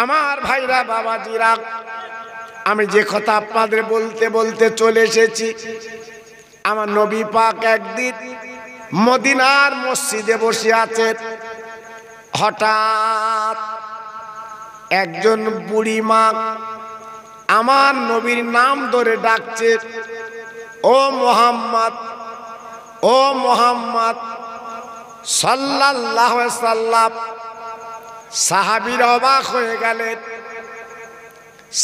আমার ভাইরা বাবাজিরা, আমি যে কথা আপনাদের বলতে বলতে চলে এসেছি, আমার নবী পাক একদিন মদিনার মসজিদে বসে আছেন। হঠাৎ একজন বুড়ি মা আমার নবীর নাম ধরে ডাকছে, ও মুহাম্মদ, ও মুহাম্মদ সাল্লাল্লাহু আলাইহি সাল্লাম। সাহাবীরা অবাক হয়ে গেলেন।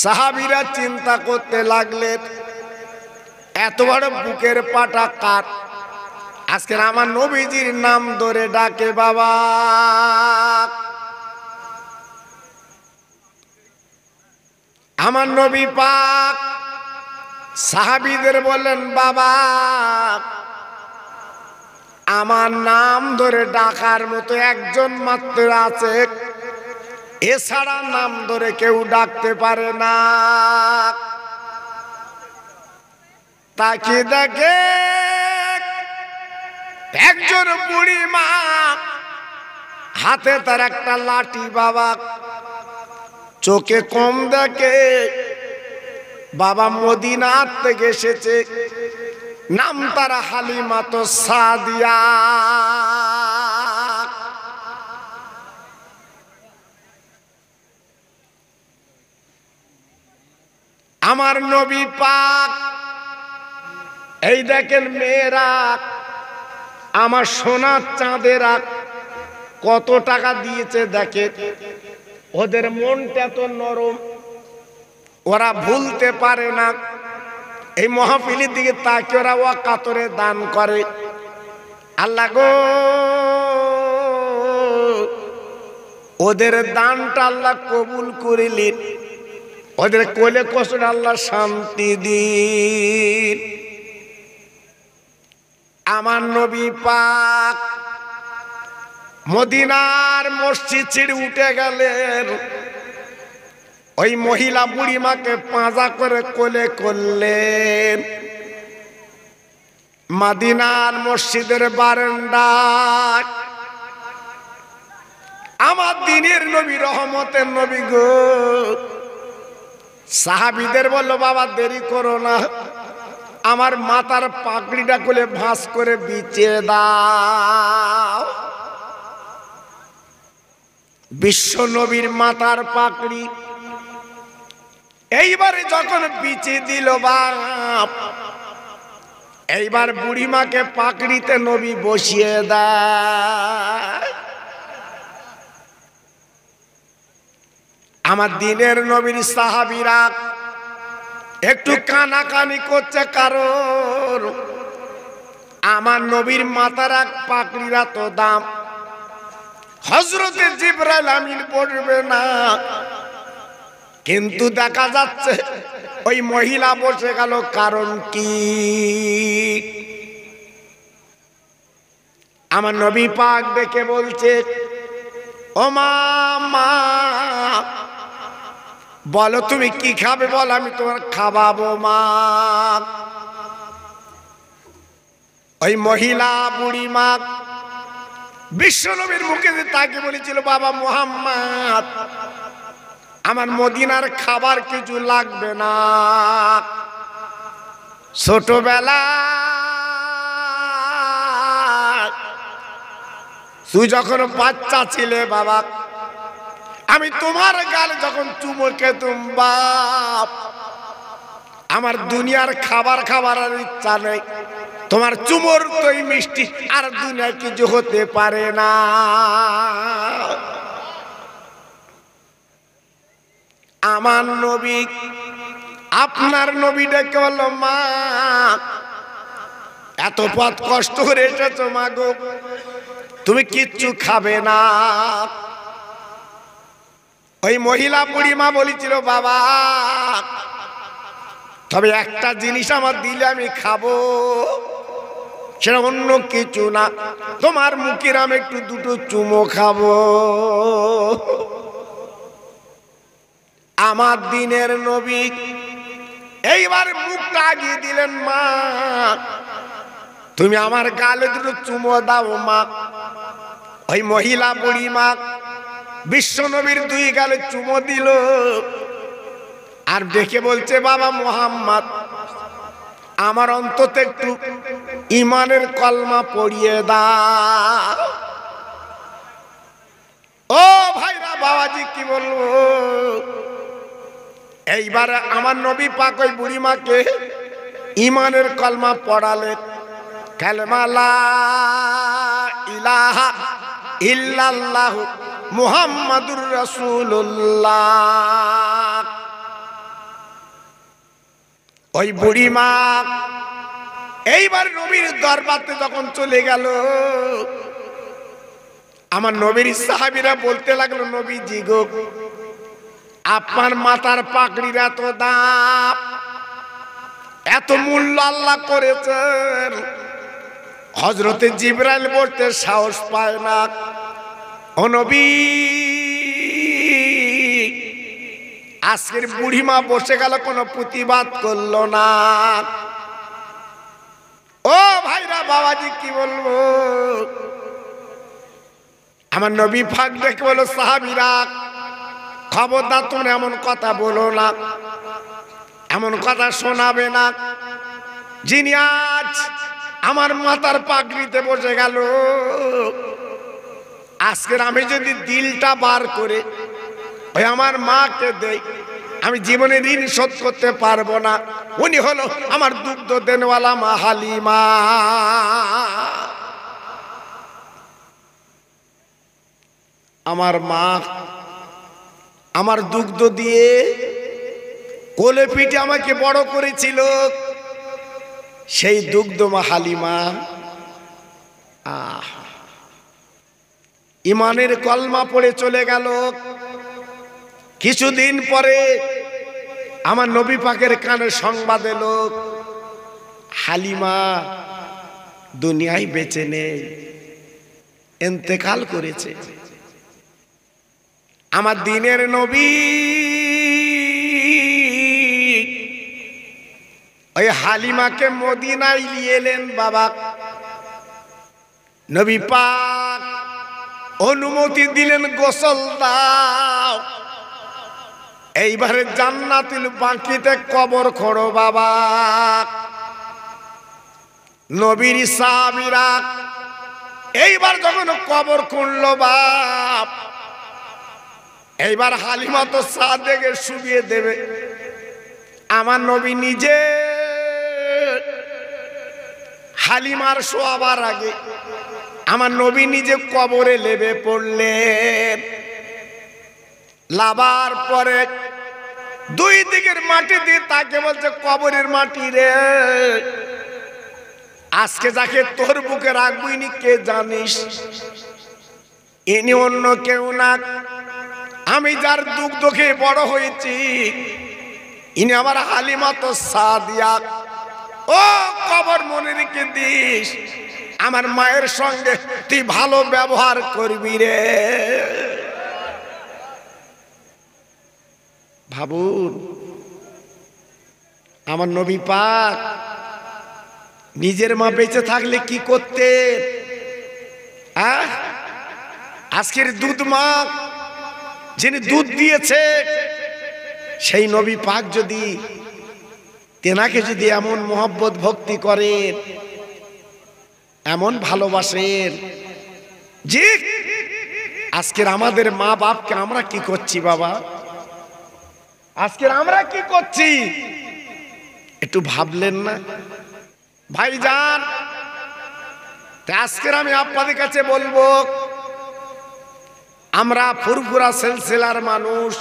সাহাবীরা চিন্তা করতে লাগলেন, এত বড় বুকের পাটা কার, আজকে আমার নবীজির নাম ধরে ডাকে বাবা। আমার নবী পাক সাহাবীদের বললেন, বাবা আমার নাম ধরে ডাকার মতো একজন মাত্র আছে, এছাড়া নাম ধরে কেউ ডাকতে পারে না। তাকে দেখে একজন বুড়ি মা, হাতে তার একটা লাঠি, বাবা চোখে কম দেখে, বাবা মদিনার থেকে এসেছে, নাম তার হালিমাতো সাদিয়া। আমার নবী পাক এই দেখেন মেয়েরা, আমার সোনার চাঁদেরা কত টাকা দিয়েছে দেখে, ওদের মনটা তো নরম, ওরা ভুলতে পারে না। এই মাহফিলের দিকে তাকে ওরা ওয়াকাতরে দান করে। আল্লাহ গো, ওদের দানটা আল্লাহ কবুল করিলেন, ওদের কোলে কষ্ট আল্লাহ শান্তি দিন। আমার নবী পাক মদিনার মসজিদ ছেড়ে উঠে গেলেন। ওই মহিলা বুড়িমাকে পাঁজা করে কোলে করলেন। মদিনার মসজিদের বারান্দায় আমার দিনের নবী, রহমতের নবী গো, সাহাবীদের বলল, বাবা দেরি করো না, আমার মাথার পাগড়িটা খুলে ভাঁজ করে বিছিয়ে দাও। বিশ্ব নবীর মাথার পাগড়ি এইবারে যখন বিছিয়ে দিল বাপ, এইবার বুড়িমাকে পাগড়িতে নবী বসিয়ে দেয়। আমার দিনের নবীর সাহাবীরা একটু কানাকানি করছে, কারণ আমার নবীর মাথার এক পাগড়ির এত দাম, হযরতে জিবরাইল আমিন পড়বে না। কিন্তু দেখা যাচ্ছে ওই মহিলা বসে গেল, কারণ কি? আমার নবী পাক দেখে বলছে, ও মা, বলো তুমি কি খাবে, বল আমি তোমার খাওয়াবো মা। ওই মহিলা বুড়ি মা বিশ্ব নবীর মুখে তাকে বলেছিল, বাবা মুহাম্মদ আমার মদিনার খাবার কিছু লাগবে না। ছোটবেলা তুই যখন বাচ্চা ছিলে বাবা, আমি তোমার গালে যখন চুমো খেতুম বাপ, আমার দুনিয়ার খাবার খাবার আর ইচ্ছা নেই, তোমার চুমোর তৈ মিষ্টি আর দুনিয়ায় কিছু হতে পারে না। আমার নবী আপনার নবী ডেকে বলল, মা এত পথ কষ্ট করে এসেছো মা গো, তুমি কিচ্ছু খাবে না। ওই মহিলা বুড়ি মা বলেছিল, বাবা তবে একটা জিনিস আমার দিলে আমি খাবো, সেটা অন্য কিছু না, তোমার মুখের আমি একটু দুটো চুমো খাবো। আমার দিনের নবী এইবার মুখটা আগিয়ে দিলেন, মা তুমি আমার গালে দুটো চুমো দাও মা। ওই মহিলা বুড়ি মা বিশ্ব নবীর দুই গালে চুমো দিল আর দেখে বলছে বাবা মুহাম্মদ আমার অন্তত একটু ইমানের কলমা পড়িয়ে দাও। ও ভাইরা বাবাজি কি বলবো, এইবার আমার নবী পাক ওই বুড়িমাকে ইমানের কলমা পড়ালেন। কালেমা লা ইলাহা ইল্লাল্লাহু মুহাম্মাদুর রাসূলুল্লাহ। ওই বুড়িমা এইবার নবীর দরবারে যখন চলে গেল, আমার নবীর সাহাবীরা বলতে লাগলো নবীজি গো আপনার মাথার পাগড়ির এত দাম, এত মূল্য আল্লাহ করেছেন, হযরতে জিবরাইল বলতে সাহস পায় না। ও নবী আজকের বুড়িমা বসে গেল, কোনো প্রতিবাদ করলো না। ও ভাইরা বাবাজি কি বলবো, আমার নবী ফাঁক দেখে বলো সাহাবীরা খবরদার তোমরা এমন কথা বলো না, এমন কথা শোনাবে না। যিনি আজ আমার মাথার পাগড়িতে বসে গেল, আজকের আমি যদি দিলটা বার করে ওই আমার মাকে দেই, আমি জীবনে ঋণ শোধ করতে পারবো না। উনি হলো আমার দুগ্ধ দেনওয়ালা মা হালিমা। আমার মা আমার দুগ্ধ দিয়ে কোলে পিঠে আমাকে বড় করেছিল, সেই দুগ্ধ মা হালিমা ইমানের কলমা পড়ে চলে গেল। কিছুদিন পরে আমার নবী পাকের কানে সংবাদ এলো হালিমা দুনিয়ায় বেঁচে নেই, ইন্তেকাল করেছে। আমার দিনের নবী ওই হালিমাকে মদিনায় নিয়ে এলেন। বাবা নবী পাক অনুমতি দিলেন গোসল দাও, এইবারে জান্নাতুল বাকিতে কবর খোঁড়ো। বাবা নবীর সাহাবীরা এইবার যখন কবর খুঁড়লো, বাপ এইবার হালিমা তো সাদেকে শুবিয়ে দেবে। আমার নবী নিজে হালিমার শোয়াবার আগে আমার নবী নিজে কবরে লেবে পড়লেন। লাবার পরে দুই দিকের মাটি দিয়ে তাকে বলছে কবরের মাটি রে, আজকে যাকে তোর বুকে রাখবি নি কে জানিস, ইনি অন্য কেউ না, আমি যার দুগ্ধ খেয়ে বড় হয়েছি, ইনি আমার হালিমা তো সাদিয়া। ও কবর মনে রেখে দিস, আমার মায়ের সঙ্গে তুই ভালো ব্যবহার করবি রে। ভাবুন আমার নবী পাক নিজের মা বেঁচে থাকলে কি করতে। আজকের দুধ মা যিনি দুধ দিয়েছে, সেই নবী পাক যদি তেনাকে যদি এমন মোহব্বত ভক্তি করেন, এমন ভালোবাসেন, যে আজকের আমাদের মা বাপকে আমরা কি করছি বাবা, আজকের আমরা কি করছি একটু ভাবলেন না ভাইজান? আজকের আমি আপনাদের কাছে বলবো, আমরা ফুরফুরা সিলসিলার মানুষ,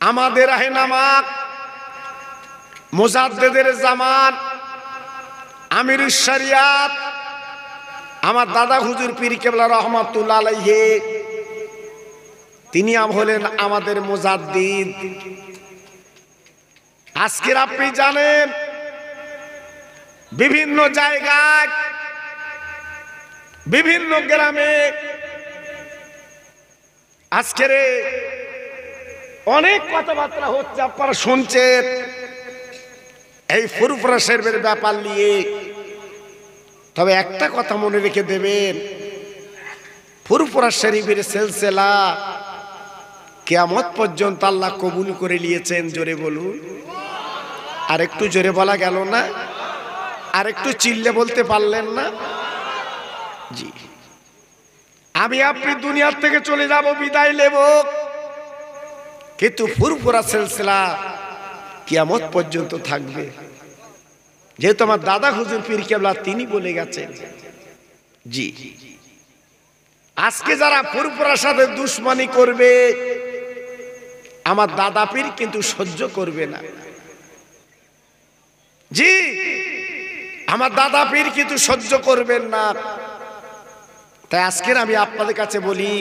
আমাদের রাহেনামা মুজাদ্দিদের জামান আমিরুশ শরিয়াত আমার দাদা হুজুর পীর কেবলা রহমাতুল্লাহ আলাইহি, তিনি হলেন আমাদের মুজাদ্দিদ। আজকের আপনি জানেন বিভিন্ন জায়গায় বিভিন্ন গ্রামে আজকের অনেক কথাবার্তা হচ্ছে, আপনারা শুনছেন এই ফুরফুরা শরীফের ব্যাপার নিয়ে। তবে একটা কথা মনে রেখে দেবেন, ফুরফুরা শরীফের সিলসিলা কিয়ামত পর্যন্ত আল্লাহ কবুল করে নিয়েছেন। জোরে বলুন। আর একটু জোরে বলা গেল না? আর একটু চিল্লে বলতে পারলেন না? জি, আমি আপনি দুনিয়ার থেকে চলে যাব, বিদায় নেব, কিন্তু ফুরফুরা সিলসিলা কিয়ামত পর্যন্ত থাকবে। যেহেতু আমার দাদা হুজুর পীর কেবলা তিনি বলে গেছেন। জি, আজকে যারা ফুরফুরার সাথে দুশমনি করবে, আমার দাদা পীর কিন্তু সহ্য করবে না। জি, আমার দাদা পীর কিন্তু সহ্য করবেন না। তাই আজকের আমি আপনাদের কাছে বলি,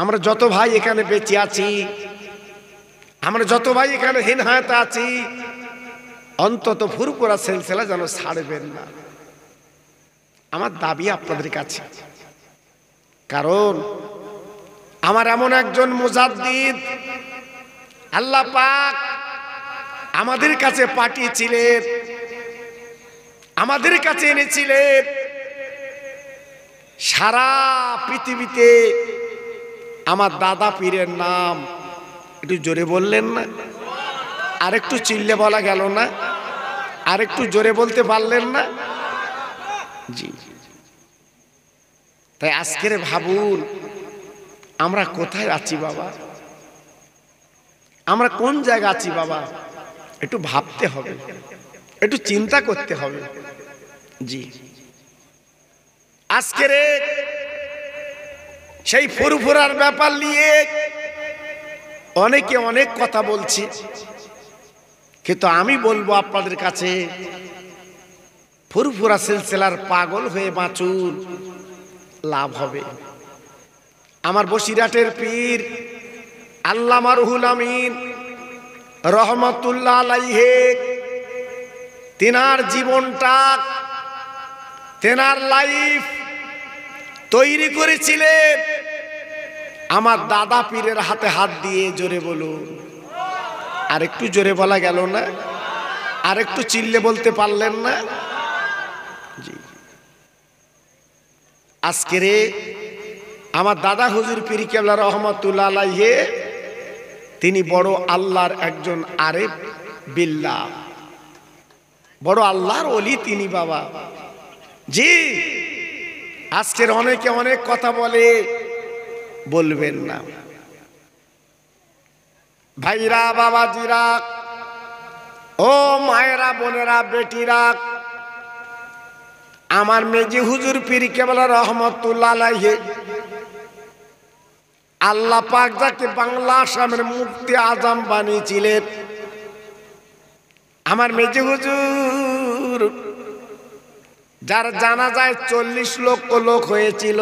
আমরা যত ভাই এখানে বেঁচে আছি, আমরা যত ভাই এখানে হীন হায়াতে আছি, অন্তত ফুরফুরা সিলসিলা যেন ছাড়বেন না, আমার দাবি আপনাদের কাছে। কারণ আমার এমন একজন মুজাদ্দিদ আল্লাহ পাক আমাদের কাছে পাঠিয়েছিলেন, আমাদের কাছে এনেছিলেন। সারা পৃথিবীতে আমার দাদা পীরের নাম একটু জোরে বললেন না? আর একটু চিল্লে বলা গেল না? আর একটু জোরে বলতে পারলেন না? জি, তাই আজকের ভাবুন আমরা কোথায় আছি বাবা, আমরা কোন জায়গা আছি বাবা, একটু ভাবতে হবে, একটু চিন্তা করতে হবে। জি, আজকের সেই ফুরফুরার ব্যাপার নিয়ে অনেকে অনেক কথা বলছি, কিন্তু আমি বলবো আপনাদের কাছে, ফুরফুরা সিলসিলার পাগল হয়ে বাঁচুন, লাভ হবে। আমার বসিরহাটের পীর আল্লামা রুহুল আমিন রহমাতুল্লাহ আলাইহি, তেনার জীবনটা, তেনার লাইফ তৈরি করেছিলেন আমার দাদা পীরের হাতে হাত দিয়ে। জোরে বলুন। আর একটু জোরে বলা গেল না? আর একটু চিল্লে বলতে পারলেন না? জি, আজকের আমার দাদা হুজুর পীর কেবলা রহমাতুল্লাহ আলাইহি, তিনি বড় আল্লাহর একজন আরেফ বিল্লাহ, বড় আল্লাহর ওলি তিনি বাবা। জি, আজকের অনেকে অনেক কথা বলে, বলবেন না। ভাইরা, বাবাজিরা, ও মায়েরা, বোনেরা, বেটিরা, আমার মেজি হুজুর পীর কেবলা রহমাতুল্লাহ আলাইহি, আল্লাহ পাক যাকে বাংলা আসামের মুফতি আজম বানিয়েছিলেন, আমার মেজি হুজুর যার জানাজায় 40 লক্ষ লোক হয়েছিল,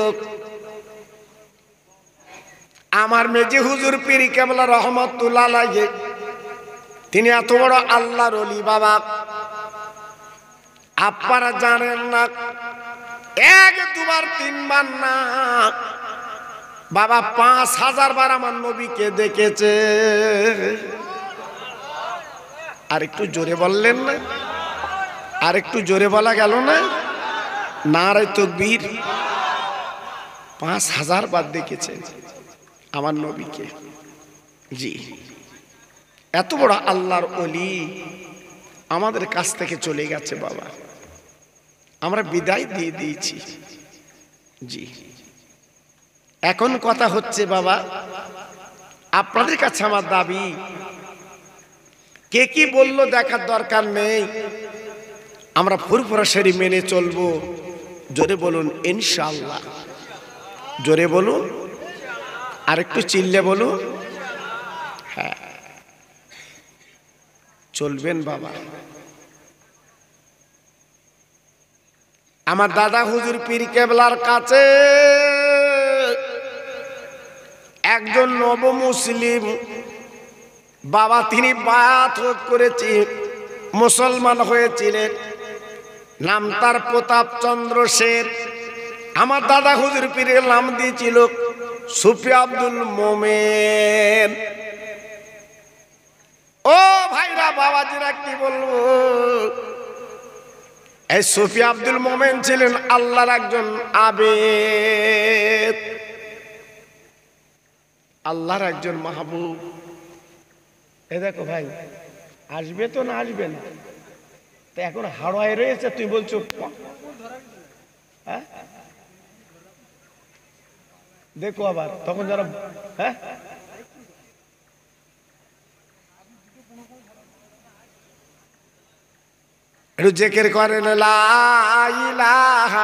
আমার মেজি হুজুর পীর কেবলা রহমাতুল্লাহ আলাইহি, তিনি এত বড় আল্লাহর ওলি বাবা, আপনারা জানেন না, 1 2 3 বার না বাবা, 5000 বার আমার নবীকে দেখেছে। আর একটু জোরে বললেন না? আর একটু জোরে বলা গেল না? নারে তাকবীর। 5000 বার দেখেছে আমার নবীকে। জি, এত বড় আল্লাহর ওলি আমাদের কাছ থেকে চলে গেছে বাবা, আমরা বিদায় দিয়ে দিয়েছি। জি, এখন কথা হচ্ছে বাবা, আপনাদের কাছে আমার দাবি, কে কি বললো দেখার দরকার নেই, আমরা ফুরফুরা শরীফ মেনে চলবো। জোরে বলুন ইনশাআল্লাহ। জোরে বলুন, আর একটু চিল্লে বলুন। হ্যাঁ, চলবেন বাবা। আমার দাদা হুজুর পীর কেবলার কাছে একজন নব মুসলিম বাবা, তিনি বায়াত করেছি, মুসলমান হয়েছিলেন, নাম তার প্রতাপ চন্দ্র শের। আমার দাদা হুজুর পীরের নাম দিয়েছিল সুফি আব্দুল মোমেন। ও ভাইরা, বাবাজিরা, কি বলবো, এই সুফি আব্দুল মোমেন ছিলেন আল্লাহর একজন আবেদ, আল্লাহর একজন মাহবুব। এই দেখো ভাই, আসবে তো না আসবে না, তো এখন হাওয়ায় রয়েছে, তুই বলছো হ্যাঁ। দেখো আবার তখন যারা হ্যাঁ একটু জেকের করেন লা ইলাহা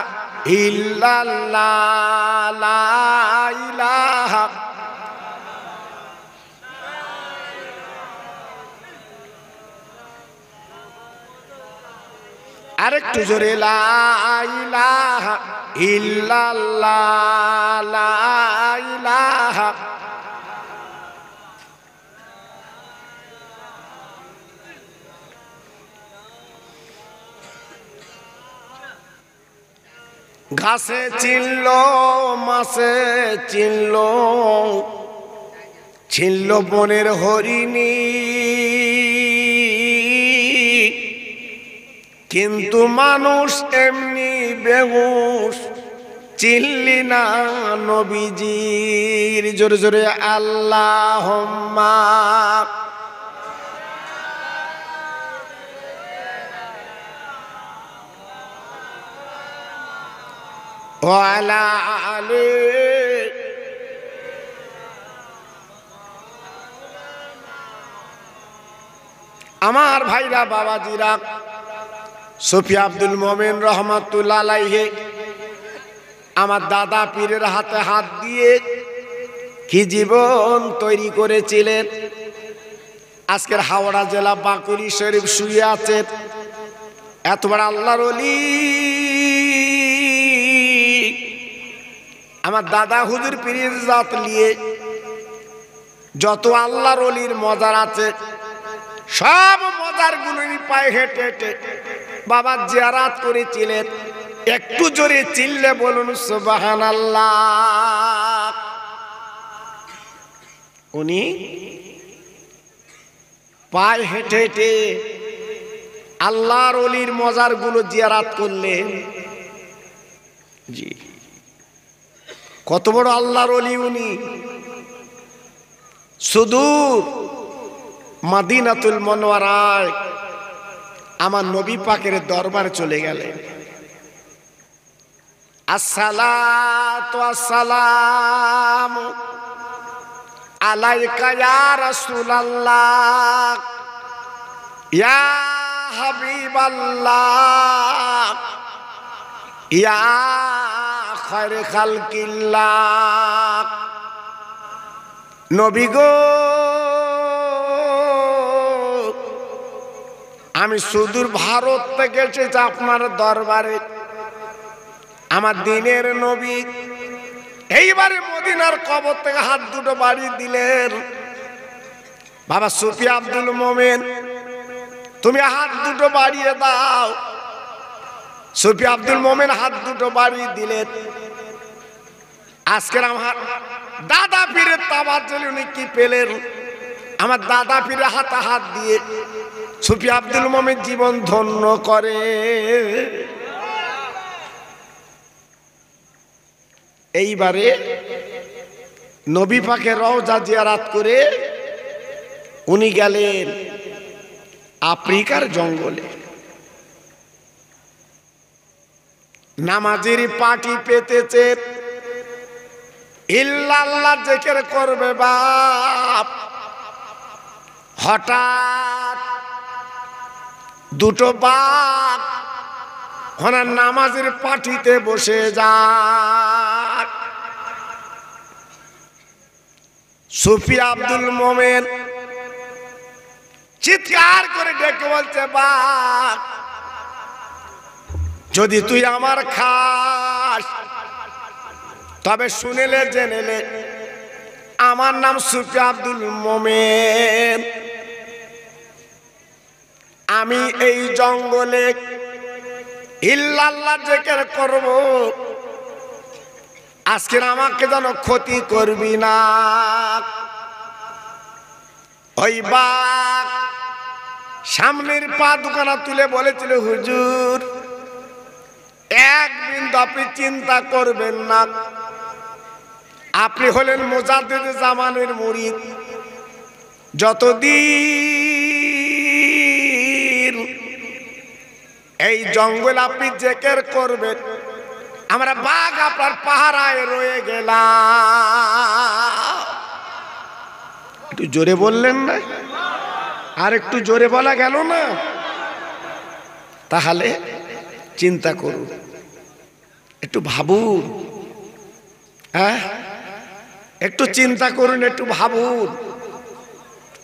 ইল্লাল্লাহ, লা ইলাহা। আরেকটু জোরে লা ইলাহা ইল্লাল্লাহ, লা ইলাহা। ঘাসে চিনল, মাছে চিনল, চিনল বনের হরিণী, কিন্তু মানুষ এমনি বেহুশ চিনলি না নবীজির। জোরে জোরে আল্লাহুম্মা ওয়া আলা আলি। আমার ভাইরা বাবাজিরা, সুফি আব্দুল মোমেন রহমাতুল্লাহ আলাইহি আমার দাদা পীরের হাতে হাত দিয়ে কি জীবন তৈরি করেছিলেন। আজকের হাওড়া জেলা বাঁকুড়ি শরীফ শুয়ে আছেন এত বড় আল্লাহর ওলি। আমার দাদা হুজুর পীরের জাত নিয়ে যত আল্লাহর ওলির মজার আছে, সব মজার গুলোরই পায়ে হেঁটে হেঁটে বাবা জিয়ারাত করেছিলেন। একটু জোরে চিল্লে বলুন সুবহানাল্লাহ। উনি পায়ে হেঁটে হেঁটে আল্লাহর ওলির মজার গুলো জিয়ারাত করলেন। জি, কত বড় আল্লাহর ওলি উনি। সুদূর মদিনাতুল মুনাওয়ারায় আমার নবী পাকের দরবারে চলে গেলেন। আসসালাতু ওয়াসসালামু আলাইকা ইয়া রাসূলুল্লাহ, ইয়া হাবিবাল্লাহ, ইয়া খায়রে খালকিল্লাহ। নবী গো, আমি সুদূর ভারত থেকে এসেছি আপনার দরবারে। আমার দিনের নবী এইবারে মদিনার কবর থেকে হাত দুটো বাড়িয়ে দিলেন। বাবা সুফি আব্দুল মোমেন, তুমি হাত দুটো বাড়িয়ে দাও। সুফি আব্দুল মোমেন হাত দুটো বাড়িয়ে দিলেন। আজকের আমার দাদা পীরের তাওয়াজ্জুল উনি কি পেলেন? আমার দাদা পীরের হাতে হাত দিয়ে সুফি আব্দুল মোমেন জীবন ধন্য করে। এইবারে নবী পাকের রওজা জিয়ারাত করে উনি গেলেন আফ্রিকার জঙ্গলে। নামাজের পাটি পেতেছে, ইল্লাল্লাহ জিকির করবে বাপ। হঠাৎ দুটো বাঘ ওনার নামাজের পাটিতে বসে যায়। সুফি আব্দুল মোমেন চিৎকার করে ডেকে বলছে, বাঘ যদি তুই আমার খাস তবে শুনেলে জেনেলে আমার নাম সুফি আব্দুল মোমেন। আমি এই জঙ্গলে ইল্লাল্লাহ জিকির করব, আজকে আমাকে যেন ক্ষতি করবি না। ওই বাঘ সামনের পা দুখানা তুলে বলেছিল, হুজুর এক বিন্দু আপনি চিন্তা করবেন না। আপনি হলেন মুজাদ্দিদ জামানের মুরিদ। যতদিন এই জঙ্গল আপনি জিকির করবেন, আমরা বাঘ আপনার পাহারায় রয়ে গেলাম। একটু জোরে বললেন না? আর একটু জোরে বলা গেল না? তাহলে চিন্তা করুন, একটু ভাবুন, হ্যাঁ একটু চিন্তা করুন, একটু ভাবুন।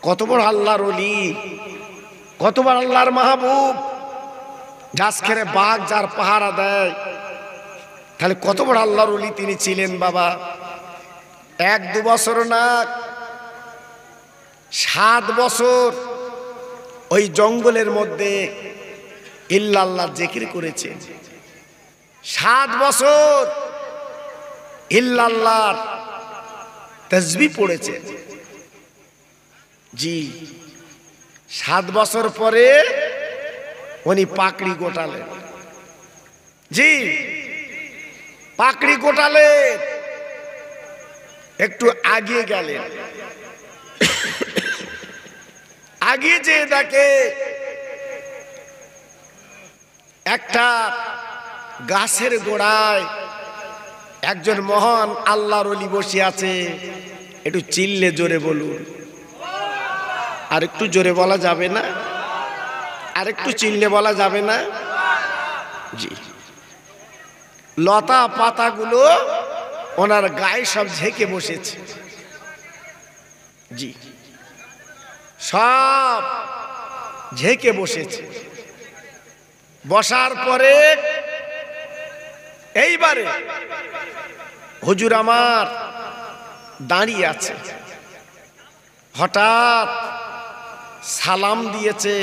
কত বড় আল্লাহর ওলি, কত বড় আল্লাহর মাহবুব। গাছখেরে বাঘ যার পাহারা দেয়, তাহলে কত বড় আল্লাহর ওলি তিনি ছিলেন বাবা। 1-2 বছর না, 7 বছর ওই জঙ্গলের মধ্যে ইল্লাল্লাহ জিকির করেছে। 7 বছর ইল্লাল্লাহর তাসবিহ পড়েছে। জি, 7 বছর পরে উনি পাকড়ি গোটালেন। জি, পাকড়ি গোটালেন, একটু আগিয়ে গেলেন। আগিয়ে যে দেখে একটা গাছের গোড়ায় একজন মহান আল্লাহর ওলি বসে আছে। একটু চিল্লে জোরে বলুন। আর একটু জোরে বলা যাবে না? আর একটু চিল্লে বলা যাবে না? জি, লতা পাতাগুলো ওনার গায়ে সব ঝেঁকে বসেছে। জি, সব ঝেঁকে বসেছে। বসার পরে এইবারে হুজুর আমার দাঁড়িয়ে আছে। হঠাৎ সালাম দিয়েছে,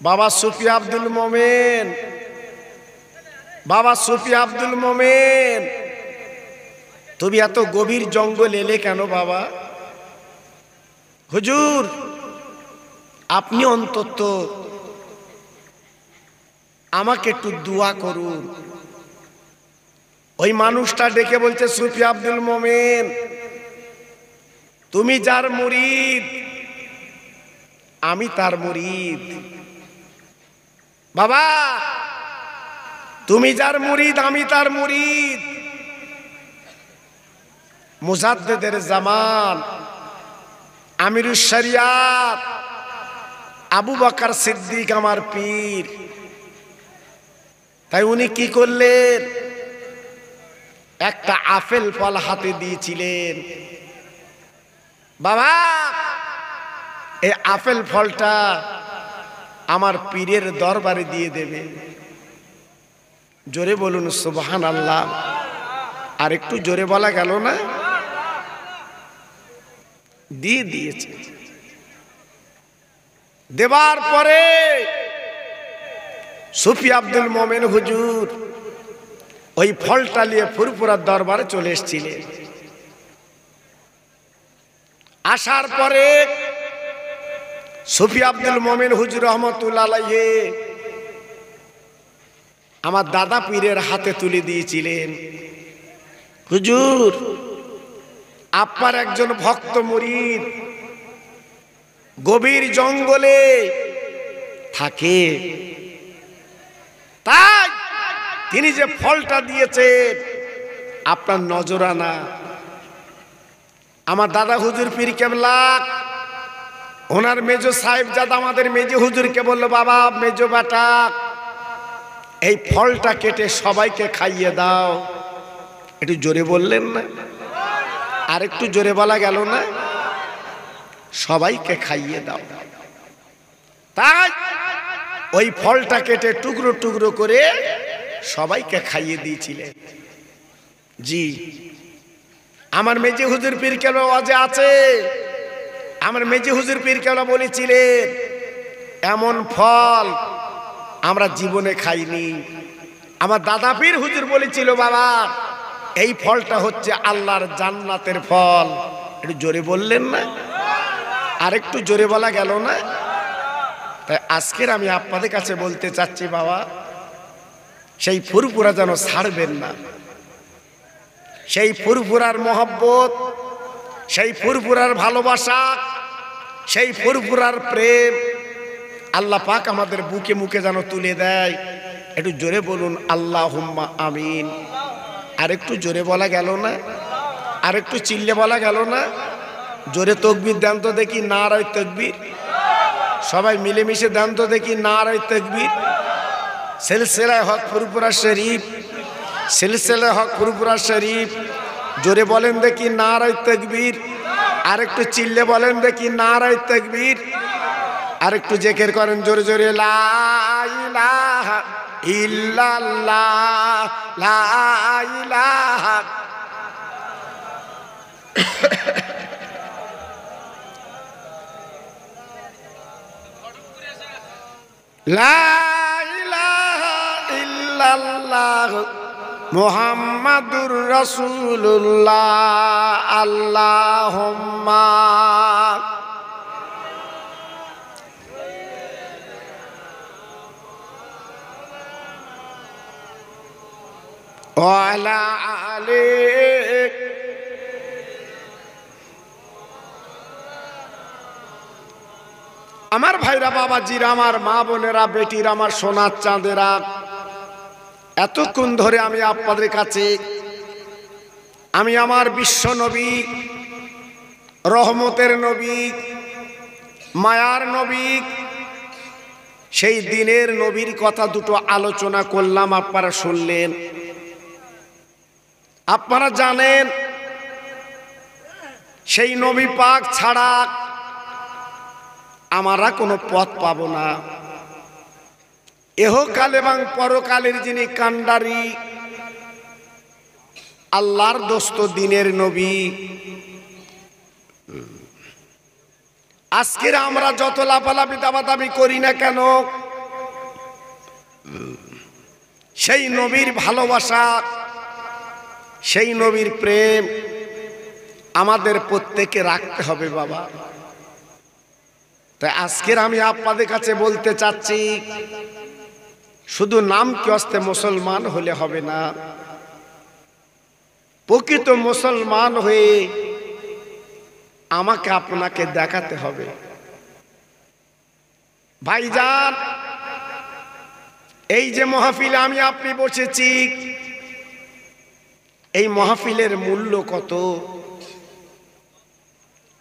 বাবা সুফি আব্দুল মোমেন, বাবা সুফি আব্দুল মোমেন, তুমি এত গভীর জঙ্গল এলে কেন বাবা? হুজুর, আপনি অন্তত আমাকে একটু দোয়া করুন। ওই মানুষটা ডেকে বলছে, সুফি আব্দুল মোমেন, তুমি যার মুরিদ আমি তার মুরিদ। বাবা, তুমি যার মুরিদ আমি তার মুরিদ। মুজাদ্দিদের জামান, আমিরুশ শরিয়াত আবু বকর সিদ্দিক আমার পীর। তাই উনি কি করলেন? একটা আপেল ফল হাতে দিয়েছিলেন। বাবা, এই আপেল ফলটা আমার পীরের দরবারে দিয়ে দেবে। জোরে বলুন সুবহানাল্লাহ। আর একটু জোরে বলা গেল না? দিয়ে দিয়েছে। দেবার পরে সুফি আব্দুল মোমেন হুজুর ওই ফলটা নিয়ে ফুরফুরার দরবারে চলে এসেছিলেন। আসার পরে সুফি আব্দুল মোমেন হুজুর রহমতুল্লাহ আলাইহি আমার দাদা পীরের হাতে তুলে দিয়েছিলেন। হুজুর, আপনার একজন ভক্ত মুরিদ গভীর জঙ্গলে থাকে, তাই তিনি যে ফলটা দিয়েছেন আপনার নজরানা। আমার দাদা হুজুর পীর কেবলা ওনার মেজো সাহেবজাদা আমাদের মেজো হুজুরকে বলল, বাবা মেজো বেটা, এই ফলটা কেটে সবাইকে খাইয়ে দাও। একটু জোরে বললেন না? আর একটু জোরে বলা গেল না? সবাইকে খাইয়ে দাও। তাই ওই ফলটা কেটে টুকরো টুকরো করে সবাইকে খাইয়ে দিয়েছিলেন। জি, আমার মেজে হুজুর পীর কেবলা ওয়াজে আছে, আমার মেজে হুজুর পীর কেবলা বলেছিলেন, এমন ফল আমরা জীবনে খাইনি। আমার দাদা পীর হুজুর বলেছিল, বাবা এই ফলটা হচ্ছে আল্লাহর জান্নাতের ফল। একটু জোরে বললেন না? আর একটু জোরে বলা গেল না? তাই আজকের আমি আপনাদের কাছে বলতে চাচ্ছি, বাবা সেই ফুরফুরা যেন ছাড়বেন না। সেই ফুরফুরার মহব্বত, সেই ফুরফুরার ভালোবাসা, সেই ফুরফুরার প্রেম আল্লাহ পাক আমাদের বুকে মুখে যেন তুলে দেয়। একটু জোরে বলুন আল্লাহুম্মা আমিন। আর একটু জোরে বলা গেল না? আর একটু চিল্লে বলা গেল না? জোরে তাকবীর দেন তো দেখি, নারায়ে তাকবীর। সবাই মিলেমিশে দেন তো দেখি, নারায়ে তাকবীর। সিলসিলায়ে হক ফুরফুরা শরীফ, সিলসিলায়ে হক ফুরফুরা শরীফ। জোরে বলেন দেখি নারায়ে তাকবীর। আর একটু চিল্লে বলেন দেখি নারায়ে তাকবীর। আর একটু জিকির করেন জোরে জোরে, লা ইলাহা ইল্লাল্লাহ, লা ইলাহা। লা ইলাহা ইল্লাল্লাহ মুহাম্মাদুর রাসূলুল্লাহ। আল্লাহুম্মা ওয়া আলা আলি। আমার ভাইরা, বাবাজিরা, আমার মা বোনেরা, বেটিরা, আমার সোনার চাঁদেরা, এতক্ষণ ধরে আমি আপনাদের কাছে আমি আমার বিশ্ব নবী, রহমতের নবী, মায়ার নবী, সেই দিনের নবীর কথা দুটো আলোচনা করলাম, আপনারা শুনলেন। আপনারা জানেন সেই নবী পাক ছাড়া আমরা কোনো পথ পাব না। এহকাল এবং পরকালের যিনি কান্ডারি, আল্লাহর দোস্ত, দিনের নবী। আজকের আমরা যত লাফালাফি দাবাদাবি করি না কেন, সেই নবীর ভালোবাসা, সেই নবীর প্রেম আমাদের প্রত্যেকে রাখতে হবে বাবা। তাই আজকের আমি আপনাদের কাছে বলতে চাচ্ছি, শুধু নাম কি অস্তে মুসলমান হলে হবে না। প্রকৃত মুসলমান হয়ে আমাকে আপনাকে দেখাতে হবে। ভাইজান, এই যে মাহফিলে আমি আপনি বসেছি, এই মাহফিলের মূল্য কত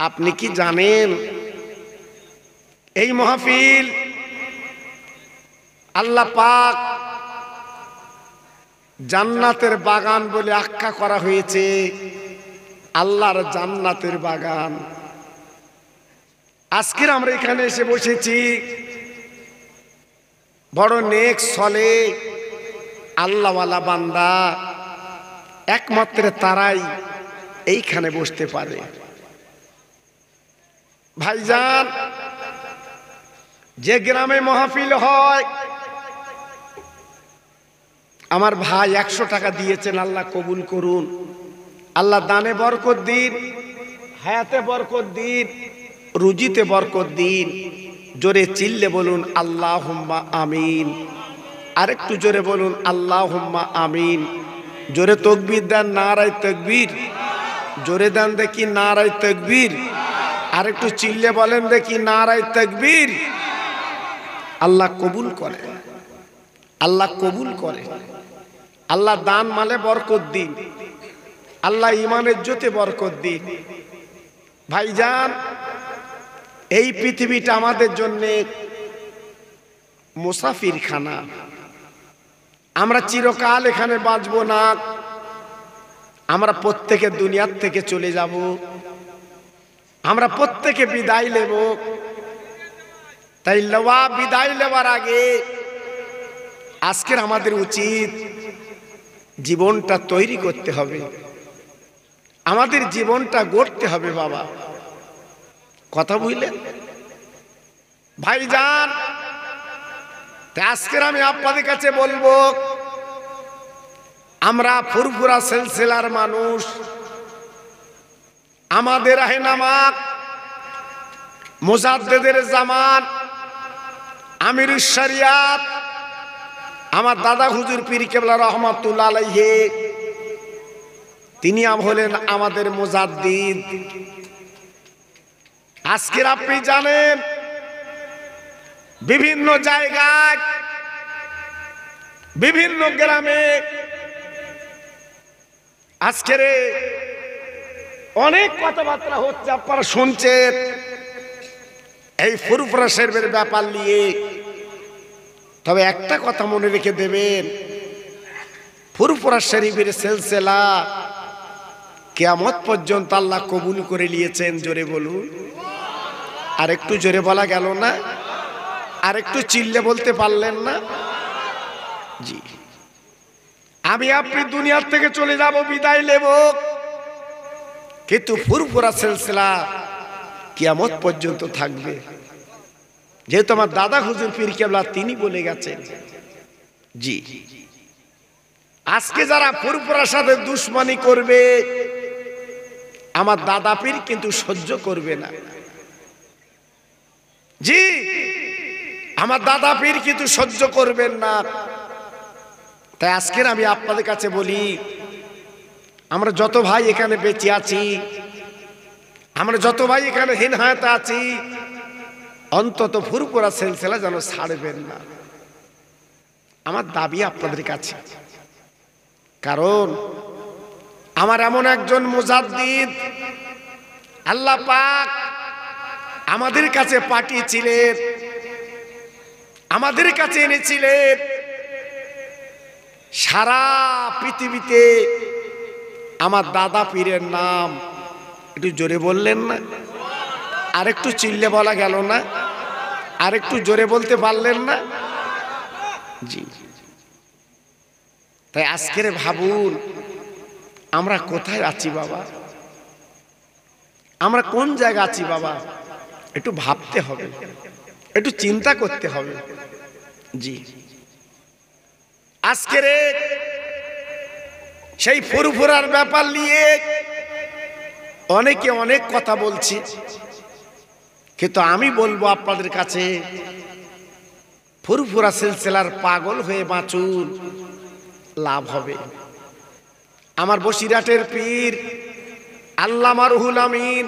আপনি কি জানেন? এই মাহফিল আল্লাহ পাক জান্নাতের বাগান বলে আখ্যা করা হয়েছে। আল্লাহর জান্নাতের বাগান। আজকের আমরা এখানে এসে বসেছি, বড় নেক চলে আল্লাহওয়ালা বান্দা একমাত্র তারাই এইখানে বসতে পারে। ভাইজান, যে গ্রামে মাহফিল হয়, আমার ভাই 100 টাকা দিয়েছেন, আল্লাহ কবুল করুন। আল্লাহ দানে বরকত দিন, হায়াতে বরকত দিন, রুজিতে বরকত দিন। জোরে চিল্লে বলুন আল্লাহুম্মা আমিন। আরেকটু জোরে বলুন আল্লাহুম্মা আমিন। জোরে তাকবীর দেন, নারায়ে তাকবীর। জোরে দেন দেখি নারায়ে তাকবীর। আরেকটু চিল্লে বলেন দেখি নারায়ে তাকবীর। আল্লাহ কবুল করে, আল্লাহ কবুল করে। আল্লাহ দান মালে বরকত দিন, আল্লাহ ইমানের জ্যোতি বরকত দিন। ভাইজান, এই পৃথিবীটা আমাদের জন্য মুসাফিরখানা। আমরা চিরকাল এখানে বাঁচবো না, আমরা প্রত্যেকে দুনিয়ার থেকে চলে যাব, আমরা প্রত্যেকে বিদায় নেব। তাই বিদায় নেওয়ার আগে আজকের আমাদের উচিত জীবনটা তৈরি করতে হবে, আমাদের জীবনটা গড়তে হবে বাবা। কথা বুঝলেন ভাইজান? আজকের আমি আপনাদের কাছে বলবো, আমরা ফুরফুরা সিলসিলার মানুষ, আমাদের রাহনামা মুজাদ্দিদের জামান, আমিরুশ শরিয়াত আমার দাদা হুজুর পীর কেবলা রহমাতুল্লাহ আলাইহি তিনি হলেন আমাদের মুজাদ্দিদ। আজকের আপনি জানেন বিভিন্ন জায়গায় বিভিন্ন গ্রামে আজকের অনেক কথাবার্তা হচ্ছে, আপনারা শুনছেন এই ফুরফুরা শরীফের ব্যাপার নিয়ে। তবে একটা কথা মনে রেখে দেবেন, ফুরফুরা শরীফের সিলসিলা কিয়ামত পর্যন্ত আল্লাহ কবুল করে নিয়েছেন। জোরে বলুন। আর একটু জোরে বলা গেল না? আর একটু চিল্লে বলতে পারলেন না? জি, আমি আপনি দুনিয়ার থেকে চলে যাব, বিদায় নেব, কিন্তু ফুরফুরা সিলসিলা কিয়ামত পর্যন্ত থাকবে। যেহেতু আমার দাদা হুজুর পীর কেবলা তিনি বলে গেছেন। জি, আজকে যারা ফুরফুরার সাথে দুশমনি করবে আমার দাদা পীর কিন্তু সহ্য করবে না। জি, আমার দাদা পীর কিন্তু সহ্য করবেন না। তাই আজকের আমি আপনাদের কাছে বলি, আমরা যত ভাই এখানে বেঁচে আছি, আমরা যত ভাই এখানে হীন হায়াতে আছি, অন্তত ফুরফুরা সিলসিলা যেন ছাড়বেন না, আমার দাবি আপনাদের কাছে। কারণ আমার এমন একজন মুজাদ্দিদ আল্লাহ পাক আমাদের কাছে পাঠিয়েছিলেন, আমাদের কাছে এনেছিলেন। সারা পৃথিবীতে আমার দাদা পীরের নাম একটু জোরে বললেন না? আর একটু চিল্লে বলা গেল না? আর একটু জোরে বলতে পারলেন না? জি, তাই আজকের ভাবুন আমরা কোথায় আছি বাবা, আমরা কোন জায়গা আছি বাবা, একটু ভাবতে হবে, একটু চিন্তা করতে হবে। জি, আজকের সেই ফুরফুরার ব্যাপার নিয়ে অনেকে অনেক কথা বলছি, কিন্তু আমি বলবো আপনাদের কাছে, ফুরফুরা সিলসিলার পাগল হয়ে বাঁচুন, লাভ হবে। আমার বসিরহাটের পীর আল্লামা রুহুল আমিন